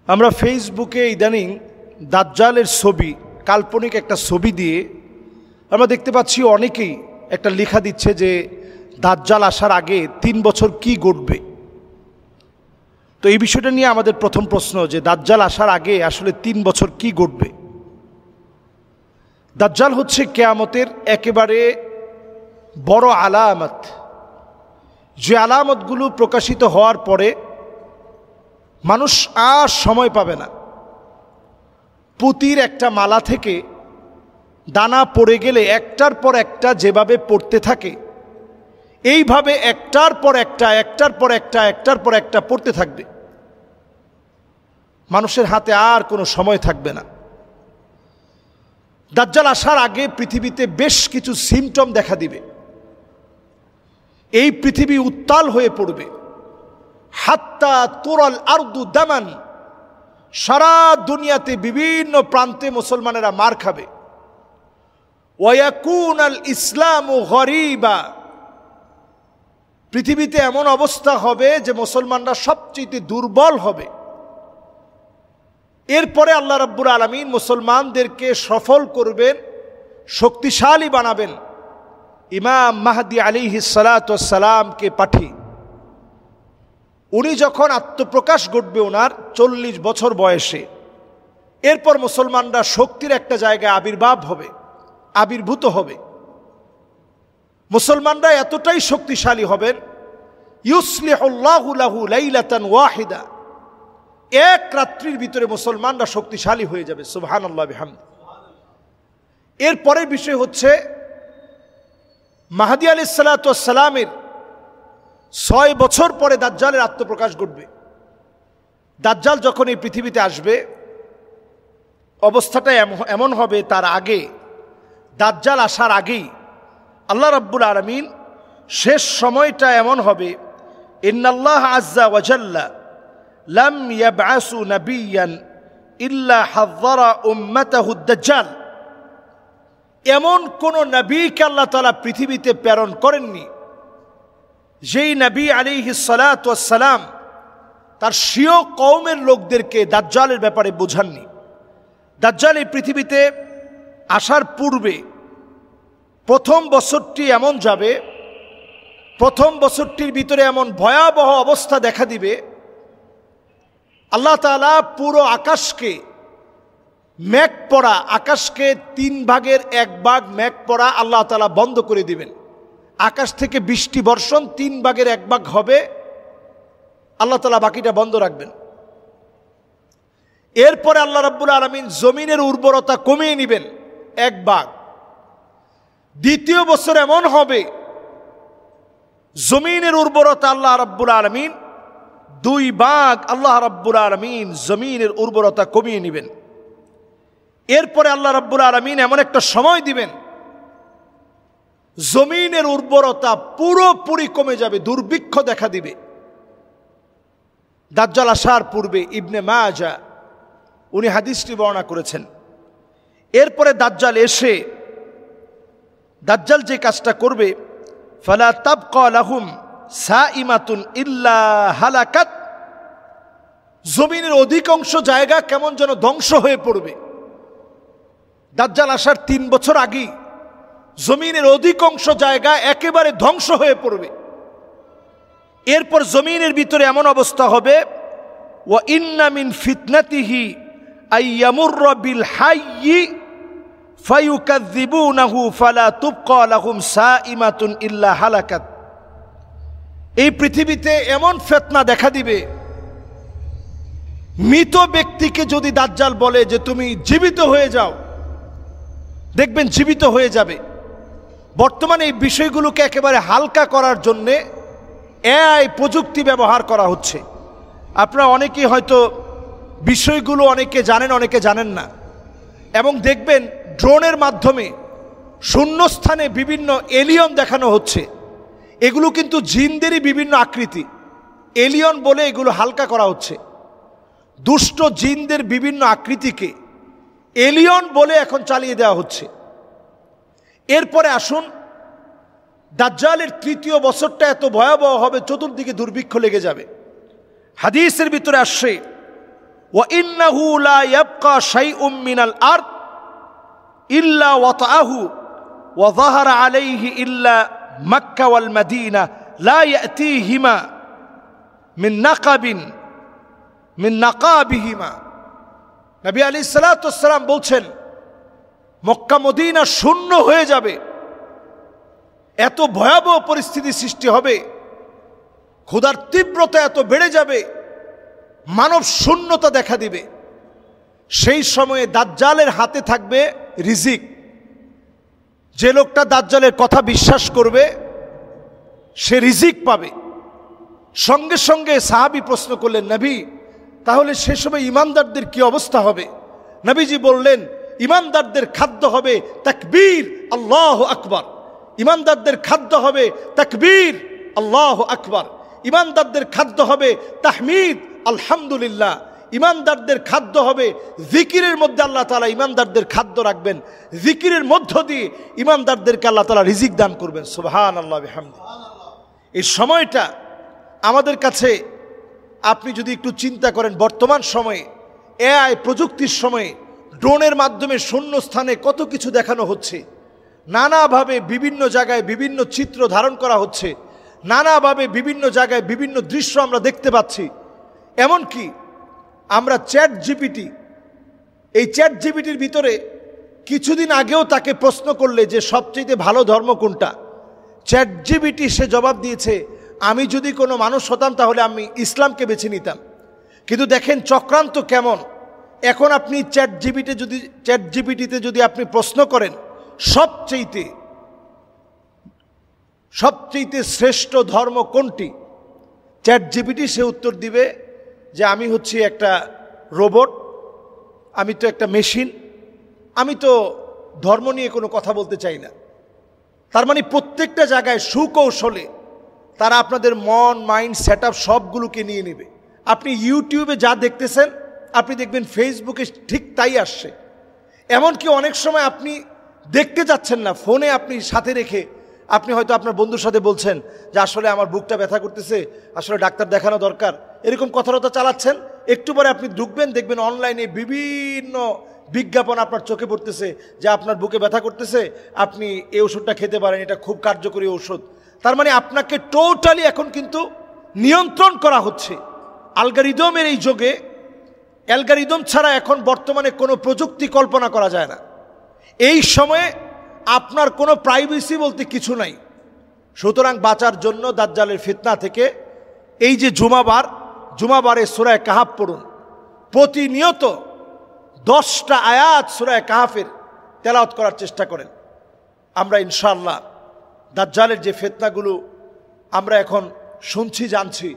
আমরা ফেসবুকে ইদানিং দাজ্জালের ছবি, কাল্পনিক একটা ছবি দিয়ে আমরা দেখতে পাচ্ছি অনেকেই একটা লেখা দিচ্ছে যে দাজ্জাল আসার আগে 3 বছর কি ঘটবে। তো এই বিষয়টা নিয়ে আমাদের প্রথম প্রশ্ন যে দাজ্জাল আসার আগে আসলে 3 বছর কি ঘটবে। দাজ্জাল হচ্ছে কিয়ামতের একেবারে বড় আলামত, যে আলামতগুলো প্রকাশিত হওয়ার পরে মানুষ আর সময় পাবে না। পুঁতির একটা মালা থেকে দানা পড়ে গেলে একটার পর একটা যেভাবে পড়তে থাকে, এইভাবে একটার পর একটা একটার পর একটা একটার পর একটা পড়তে থাকবে। মানুষের হাতে আর কোনো সময় থাকবে না। দাজ্জাল আসার আগে পৃথিবীতে বেশ কিছু সিমটম দেখা দিবে। এই পৃথিবী উত্তাল হয়ে পড়বে। হাত্তা তুরাল আরদু দামান, সারা দুনিয়াতে বিভিন্ন প্রান্তে মুসলমানেরা মার খাবে। ওয়ায়াকুন আল ইসলামু গরিবা, পৃথিবীতে এমন অবস্থা হবে যে মুসলমানরা সবচেয়ে দুর্বল হবে। এরপরে আল্লাহ রাব্বুল আলামিন মুসলমানদেরকে সফল করবেন, শক্তিশালী বানাবেন ইমাম মাহদি আলাইহিস সালাতু ওয়াস সালামকে পাঠিয়ে। উনি যখন আত্মপ্রকাশ ঘটবে ওনার 40 বছর বয়সে, এরপর মুসলমানরা শক্তির একটা জায়গায় আবির্ভূত হবে। মুসলমানরা এতটাই শক্তিশালী হবেন, ইউসলিহুল্লাহু লাহু লাইলাতান ওয়াহিদা, এক রাত্রির ভিতরে মুসলমানরা শক্তিশালী হয়ে যাবে। সুবহানাল্লাহ বিহামদি। এর পরের বিষয় হচ্ছে মাহদি আলাইহিস সালাতু ওয়াস সালামের 6 বছর পরে দাজ্জালের আত্মপ্রকাশ ঘটবে। দাজ্জাল যখন এই পৃথিবীতে আসবে, অবস্থাটা এমন হবে, তার আগে দাজ্জাল আসার আগেই আল্লাহ রাব্বুল আলামিন শেষ সময়টা এমন হবে, ইন্নাল্লাহ আজ্জা ওয়া জাল্লা লাম ইয়াবআসু নাবিয়্যান ইল্লা হাযযারা উম্মাতাহু দাজ্জাল। এমন কোন নবীকে আল্লাহ তাআলা পৃথিবীতে প্রেরণ করেননি যেই নবী আলাইহিস সালাতু ওয়াস সালাম তার স্বীয় কওমের লোকদেরকে দাজ্জালের ব্যাপারে বোঝাননি। দাজ্জাল এই পৃথিবীতে আসার পূর্বে প্রথম বছরটি এমন যাবে, প্রথম বছরটির ভিতরে এমন ভয়াবহ অবস্থা দেখা দিবে, আল্লাহ তাআলা পুরো আকাশকে মেঘ পড়া, আকাশকে 3 ভাগের 1 ভাগ মেঘ পড়া আল্লাহ তাআলা বন্ধ করে দিবেন। আকাশ থেকে বৃষ্টি বর্ষণ 3 ভাগের 1 ভাগ হবে, আল্লাহ তাআলা বাকিটা বন্ধ রাখবেন। এরপরে আল্লাহ রাব্বুল আলামিন জমিনের উর্বরতা কমিয়ে নেবেন 1 ভাগ। দ্বিতীয় বছর এমন হবে জমিনের উর্বরতা আল্লাহ রাব্বুল আলামিন 2 ভাগ, আল্লাহ রাব্বুল আলামিন জমিনের উর্বরতা কমিয়ে নেবেন। এরপরে আল্লাহ রাব্বুল আলামিন এমন একটা সময় দিবেন জমিনের উর্বরতা পুরোপুরি কমে যাবে, দুর্ভিক্ষ দেখা দিবে। দাজ্জাল আসার পূর্বে ইবনে মাজাহ উনি হাদিসটি বর্ণনা করেছেন। এরপরে দাজ্জাল এসে দাজ্জাল যে কাজটা করবে, ফালা তাবকা লাহুম সাইমাতুন ইল্লা হালাকাত, জমিনের অধিকাংশ জায়গা কেমন যেন ধ্বংস হয়ে পড়বে। দাজ্জাল আসার 3 বছর আগেই জমিনের অধিকাংশ জায়গা একেবারে ধ্বংস হয়ে পড়বে। এরপর জমিনের ভিতরে এমন অবস্থা হবে, ওয়া ইন্না মিন ফিতনাতিহি আইয়ামুররা বিল হাইয়্যি ফায়ুকাযযিবুনাহু ফালা তুবকা লাহুম সাইমাতুন ইল্লা হালাকাত। এই পৃথিবীতে এমন ফিতনা দেখা দিবে, মৃত ব্যক্তিকে যদি দাজ্জাল বলে যে তুমি জীবিত হয়ে যাও, দেখবেন জীবিত হয়ে যাবে। বর্তমানে এই বিষয়গুলোকে একেবারে হালকা করার জন্যে এআই প্রযুক্তি ব্যবহার করা হচ্ছে। আপনারা অনেকেই হয়তো বিষয়গুলো অনেকে জানেন, অনেকে জানেন না। এবং দেখবেন ড্রোনের মাধ্যমে শূন্যস্থানে বিভিন্ন এলিয়ন দেখানো হচ্ছে। এগুলো কিন্তু জিনদেরই বিভিন্ন আকৃতি, এলিয়ন বলে এগুলো হালকা করা হচ্ছে। দুষ্ট জিনদের বিভিন্ন আকৃতিকে এলিয়ন বলে এখন চালিয়ে দেওয়া হচ্ছে। এরপরে আসুন, দাজ্জালের 3য় বছরটা এত ভয়াবহ হবে, চতুর্দিকে দুর্ভিক্ষ লেগে যাবে। হাদিসের ভিতরে আসছে, ওয়া ইন্নাহু লা ইয়াবকা শাইউম মিনাল আরদ ইল্লা ওয়াতাআহু ওয়া যাহারা আলাইহি ইল্লা মক্কা ওয়াল মদিনা লা ইয়াতিহিমা মিন নাকাবিহিমা। নবী আলাইহিস সালাতু ওয়াস সালাম বলছেন, মক্কা মদিনা শূন্য হয়ে যাবে, এত ভয়াবহ পরিস্থিতি সৃষ্টি হবে, ক্ষুধার তীব্রতা এত বেড়ে যাবে, মানব শূন্যতা দেখা দিবে। সেই সময়ে দাজ্জালের হাতে থাকবে রিজিক। যে লোকটা দাজ্জালের কথা বিশ্বাস করবে সে রিজিক পাবে। সঙ্গে সঙ্গে সাহাবী প্রশ্ন করলেন, নবী তাহলে সে সময় ইমানদারদের কি অবস্থা হবে? নবীজি বললেন, ইমানদারদের খাদ্য হবে তাকবীর আল্লাহু আকবার। ইমানদারদের খাদ্য হবে তাকবীর আল্লাহু আকবার। ইমানদারদের খাদ্য হবে তাহমিদ আলহামদুলিল্লাহ। ইমানদারদের খাদ্য হবে জিকিরের মধ্যে আল্লাহ তাআলা ইমানদারদের খাদ্য রাখবেন, জিকিরের মধ্য দিয়ে ইমানদারদেরকে আল্লাহ তাআলা রিজিক দান করবেন। সুবহানাল্লাহ বিহামদি। এই সময়টা আমাদের কাছে আপনি যদি একটু চিন্তা করেন, বর্তমান সময়ে এআই প্রযুক্তির সময়ে ড্রোনের মাধ্যমে শূন্য স্থানে কত কিছু দেখানো হচ্ছে, নানাভাবে বিভিন্ন জায়গায় বিভিন্ন চিত্র ধারণ করা হচ্ছে, নানাভাবে বিভিন্ন জায়গায় বিভিন্ন দৃশ্য আমরা দেখতে পাচ্ছি। এমনকি আমরা চ্যাট জিপিটি, এই চ্যাট জিপিটির ভিতরে কিছুদিন আগেও তাকে প্রশ্ন করলে যে সবচেয়ে ভালো ধর্ম কোনটা, চ্যাট জিপিটি সে জবাব দিয়েছে, আমি যদি কোনো মানুষ হতাম তাহলে আমি ইসলামকে বেছে নিতাম। কিন্তু দেখেন চক্রান্ত কেমন। এখন আপনি চ্যাট জিপিটিতে যদি আপনি প্রশ্ন করেন সবচেয়ে শ্রেষ্ঠ ধর্ম কোনটি, চ্যাট জিপিটি সে উত্তর দিবে যে আমি হচ্ছি একটা রোবট, আমি তো একটা মেশিন, আমি তো ধর্ম নিয়ে কোনো কথা বলতে চাই না। তার মানে প্রত্যেকটা জায়গায় সুকৌশলে তারা আপনাদের মন, মাইন্ড, সেট আপ সবগুলোকে নিয়ে নেবে। আপনি ইউটিউবে যা দেখতেছেন আপনি দেখবেন ফেসবুকে ঠিক তাই আসছে। এমনকি অনেক সময় আপনি দেখতে যাচ্ছেন না, ফোনে আপনি সাথে রেখে আপনি হয়তো আপনার বন্ধুর সাথে বলছেন যে আসলে আমার বুকটা ব্যথা করতেছে, আসলে ডাক্তার দেখানো দরকার, এরকম কথাবার্তা চালাচ্ছেন। একটু পরে আপনি ঢুকবেন, দেখবেন অনলাইনে বিভিন্ন বিজ্ঞাপন আপনার চোখে পড়তেছে যে আপনার বুকে ব্যথা করতেছে, আপনি এই ওষুধটা খেতে পারেন, এটা খুব কার্যকরী ওষুধ। তার মানে আপনাকে টোটালি এখন কিন্তু নিয়ন্ত্রণ করা হচ্ছে অ্যালগরিদমের এই যুগে। অ্যালগরিদম ছাড়া এখন বর্তমানে কোনো প্রযুক্তি কল্পনা করা যায় না। এই সময়ে আপনার কোনো প্রাইভেসি বলতে কিছু নাই। সুতরাং বাঁচার জন্য দাজ্জালের ফিতনা থেকে এই যে জুমাবারে সূরা কাহাফ পড়ুন, প্রতিনিয়ত 10টা আয়াত সূরা কাহাফের তেলাওয়াত করার চেষ্টা করেন। আমরা ইনশাআল্লাহ দাজ্জালের যে ফিতনাগুলো আমরা এখন শুনছি, জানছি,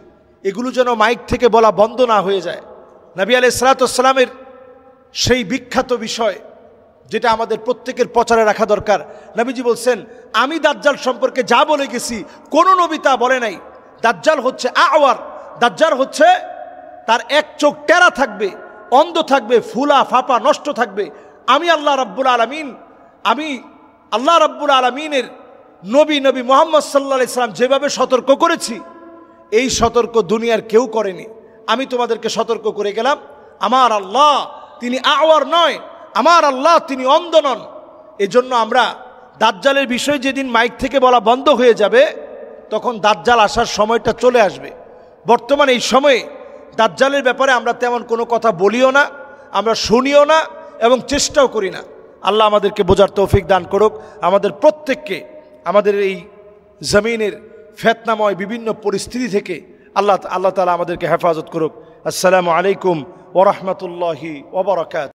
এগুলো যেন মাইক থেকে বলা বন্ধ না হয়ে যায়। নবী আলাইহিস সালাতু ওয়াস সালামের সেই বিখ্যাত বিষয় যেটা আমাদের প্রত্যেকের প্রচারে রাখা দরকার। নবীজি বলছেন, আমি দাজ্জাল সম্পর্কে যা বলে গেছি কোনো নবী তা বলে নাই। দাজ্জাল হচ্ছে আওয়ার, দাজ্জাল হচ্ছে তার এক চোখ টেরা থাকবে, অন্ধ থাকবে, ফুলা ফাপা নষ্ট থাকবে। আমি আল্লাহ রাব্বুল আলামিনের নবী মুহাম্মদ সাল্লাল্লাহু আলাইহি সাল্লাম যেভাবে সতর্ক করেছি, এই সতর্ক দুনিয়ার কেউ করেনি। আমি তোমাদেরকে সতর্ক করে গেলাম, আমার আল্লাহ তিনি আওয়ার নয়, আমার আল্লাহ তিনি অন্ধ নন। এজন্য আমরা দাজ্জালের বিষয় যেদিন মাইক থেকে বলা বন্ধ হয়ে যাবে তখন দাজ্জাল আসার সময়টা চলে আসবে। বর্তমানে এই সময়ে দাজ্জালের ব্যাপারে আমরা তেমন কোনো কথা বলিও না, আমরা শুনিও না এবং চেষ্টাও করি না। আল্লাহ আমাদেরকে বোঝার তৌফিক দান করুক, আমাদের প্রত্যেককে আমাদের এই জমিনের ফিতনাময় বিভিন্ন পরিস্থিতি থেকে আল্লাহ তাআলা আমাদেরকে হেফাজত করুক। আসসালামু আলাইকুম ওয়া রাহমাতুল্লাহি ওয়া বারাকাতুহু।